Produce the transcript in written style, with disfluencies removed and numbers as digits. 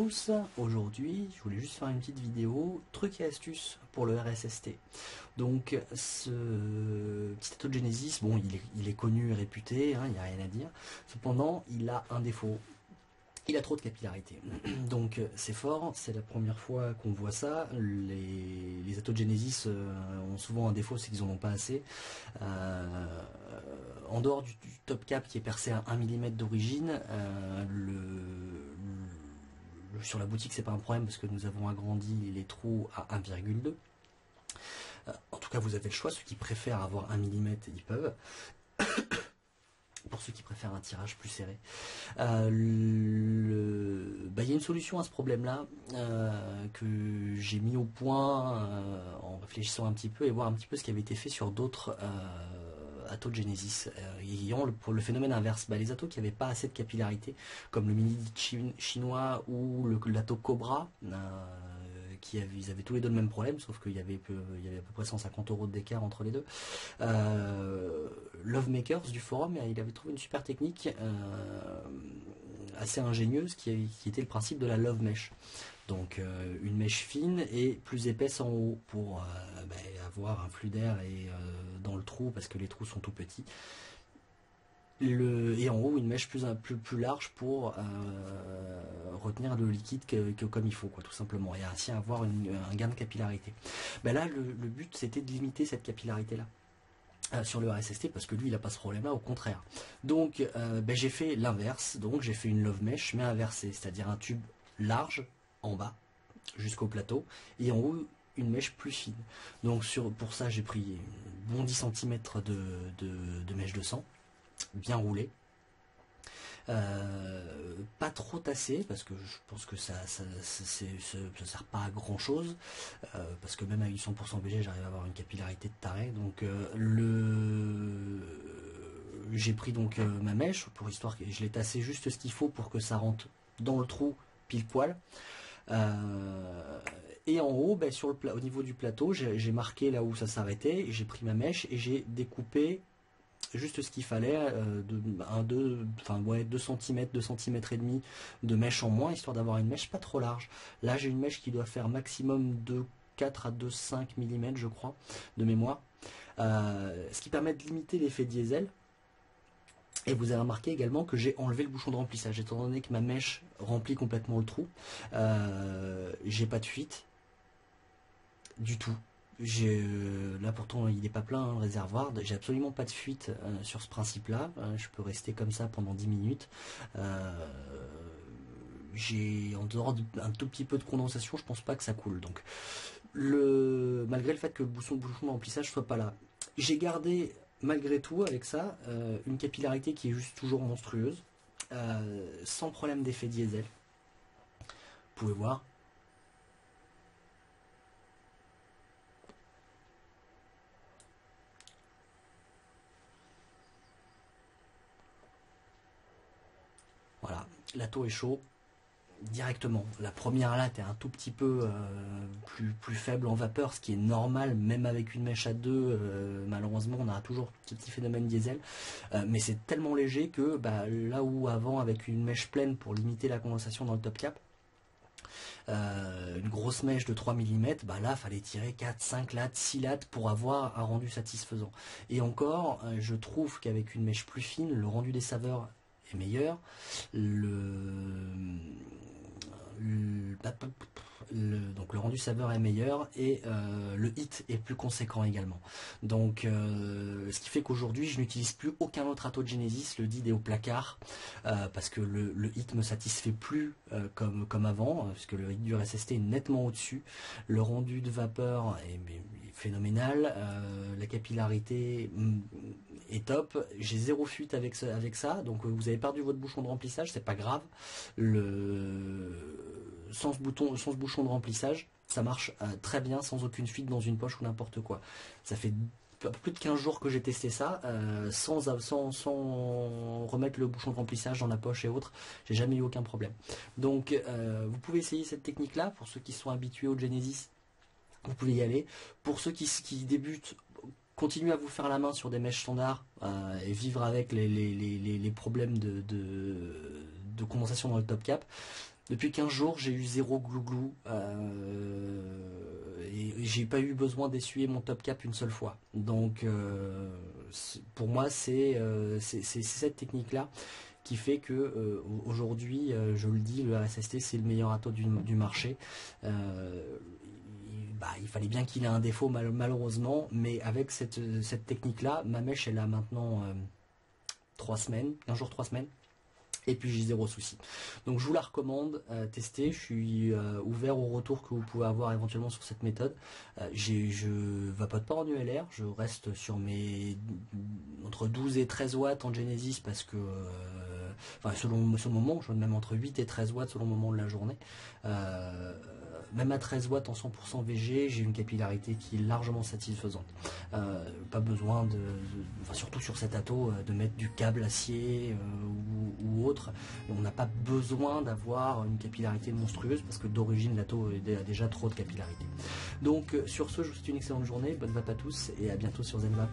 tous, aujourd'hui je voulais juste faire une petite vidéo trucs et astuces pour le RSST. Donc ce petit Atto Genesis, bon il est connu et réputé, il n'y a rien à dire, cependant il a un défaut. Il a trop de capillarité, donc c'est fort, c'est la première fois qu'on voit ça. Les Atto Genesis ont souvent un défaut, c'est qu'ils en ont pas assez. En dehors du top cap qui est percé à 1 mm d'origine, sur la boutique c'est pas un problème parce que nous avons agrandi les trous à 1,2. En tout cas vous avez le choix, ceux qui préfèrent avoir 1 mm ils peuvent. Pour ceux qui préfèrent un tirage plus serré. Il y a une solution à ce problème-là que j'ai mis au point en réfléchissant un petit peu et voir un petit peu ce qui avait été fait sur d'autres Atto Genesis ayant le phénomène inverse. Les Atto qui n'avaient pas assez de capillarité, comme le mini chinois ou l'Atto Cobra, ils avaient tous les deux le même problème, sauf qu'il y avait à peu près 150 € d'écart entre les deux. Love Makers du forum, il avait trouvé une super technique assez ingénieuse qui était le principe de la Love Mesh. Donc une mèche fine et plus épaisse en haut pour avoir un flux d'air dans le trou parce que les trous sont tout petits. Et en haut une mèche plus large pour retenir le liquide que comme il faut, quoi, tout simplement, et ainsi avoir un gain de capillarité. Là le but c'était de limiter cette capillarité là sur le RSST parce que lui il a pas ce problème là, au contraire. Donc j'ai fait l'inverse, donc j'ai fait une love mesh mais inversée, c'est-à-dire un tube large en bas jusqu'au plateau et en haut une mèche plus fine. Donc pour ça j'ai pris un bon 10 cm de mèche de sang bien roulé, pas trop tassé parce que je pense que ça sert pas à grand chose, parce que même avec 100% BG j'arrive à avoir une capillarité de taré. Donc j'ai pris donc ma mèche pour histoire que je l'ai tassé juste ce qu'il faut pour que ça rentre dans le trou pile poil. Et en haut, au niveau du plateau, j'ai marqué là où ça s'arrêtait, j'ai pris ma mèche et j'ai découpé juste ce qu'il fallait, 2 cm, 2 cm et demi de mèche en moins, histoire d'avoir une mèche pas trop large. Là j'ai une mèche qui doit faire maximum de 4 à 2,5 mm je crois, de mémoire, ce qui permet de limiter l'effet diesel. Et vous avez remarqué également que j'ai enlevé le bouchon de remplissage, étant donné que ma mèche remplit complètement le trou, j'ai pas de fuite du tout. Là pourtant il n'est pas plein le réservoir, j'ai absolument pas de fuite sur ce principe là, je peux rester comme ça pendant 10 minutes. J'ai en dehors d'un tout petit peu de condensation, je pense pas que ça coule. Donc malgré le fait que le bouchon de remplissage soit pas là, j'ai gardé malgré tout avec ça une capillarité qui est juste toujours monstrueuse, sans problème d'effet diesel. Vous pouvez voir. Voilà, l'Atto est chaud directement. La première latte est un tout petit peu plus faible en vapeur, ce qui est normal, même avec une mèche à 2, malheureusement on a toujours ce petit phénomène diesel, mais c'est tellement léger que là où avant avec une mèche pleine pour limiter la condensation dans le top cap, une grosse mèche de 3 mm, là fallait tirer 4, 5 lattes, 6 lattes pour avoir un rendu satisfaisant. Et encore, je trouve qu'avec une mèche plus fine, le rendu des saveurs est meilleur, donc le rendu saveur est meilleur et le hit est plus conséquent également. Donc ce qui fait qu'aujourd'hui je n'utilise plus aucun autre Atto Genesis, le DID est au placard, parce que le hit me satisfait plus comme avant, parce que le hit du RSST est nettement au-dessus, le rendu de vapeur est phénoménal, la capillarité est top, j'ai zéro fuite avec ça, donc vous avez perdu votre bouchon de remplissage, c'est pas grave, sans ce bouchon de remplissage ça marche très bien sans aucune fuite dans une poche ou n'importe quoi. Ça fait plus de 15 jours que j'ai testé ça sans remettre le bouchon de remplissage dans la poche et autres, j'ai jamais eu aucun problème. Donc vous pouvez essayer cette technique là pour ceux qui sont habitués au Genesis, vous pouvez y aller. Pour ceux qui débutent, continuez à vous faire la main sur des mèches standards et vivre avec les problèmes de condensation dans le top cap. Depuis 15 jours, j'ai eu zéro glouglou et j'ai pas eu besoin d'essuyer mon top cap une seule fois. Donc pour moi, c'est cette technique-là qui fait que aujourd'hui, je le dis, le SST c'est le meilleur atout du marché. Il fallait bien qu'il ait un défaut malheureusement, mais avec cette technique-là, ma mèche elle a maintenant 3 semaines, 15 jours, 3 semaines. Et puis j'ai zéro souci. Donc je vous la recommande, tester. Je suis ouvert au retour que vous pouvez avoir éventuellement sur cette méthode. Je vapote pas en ULR, je reste sur mes entre 12 et 13 watts en Genesis parce que selon le moment, je même entre 8 et 13 watts selon le moment de la journée. Même à 13 watts en 100% VG, j'ai une capillarité qui est largement satisfaisante. Pas besoin surtout sur cet atto, de mettre du câble acier ou autre. On n'a pas besoin d'avoir une capillarité monstrueuse parce que d'origine l'atto a déjà trop de capillarité. Donc sur ce, je vous souhaite une excellente journée, bonne vape à tous et à bientôt sur Zenvape.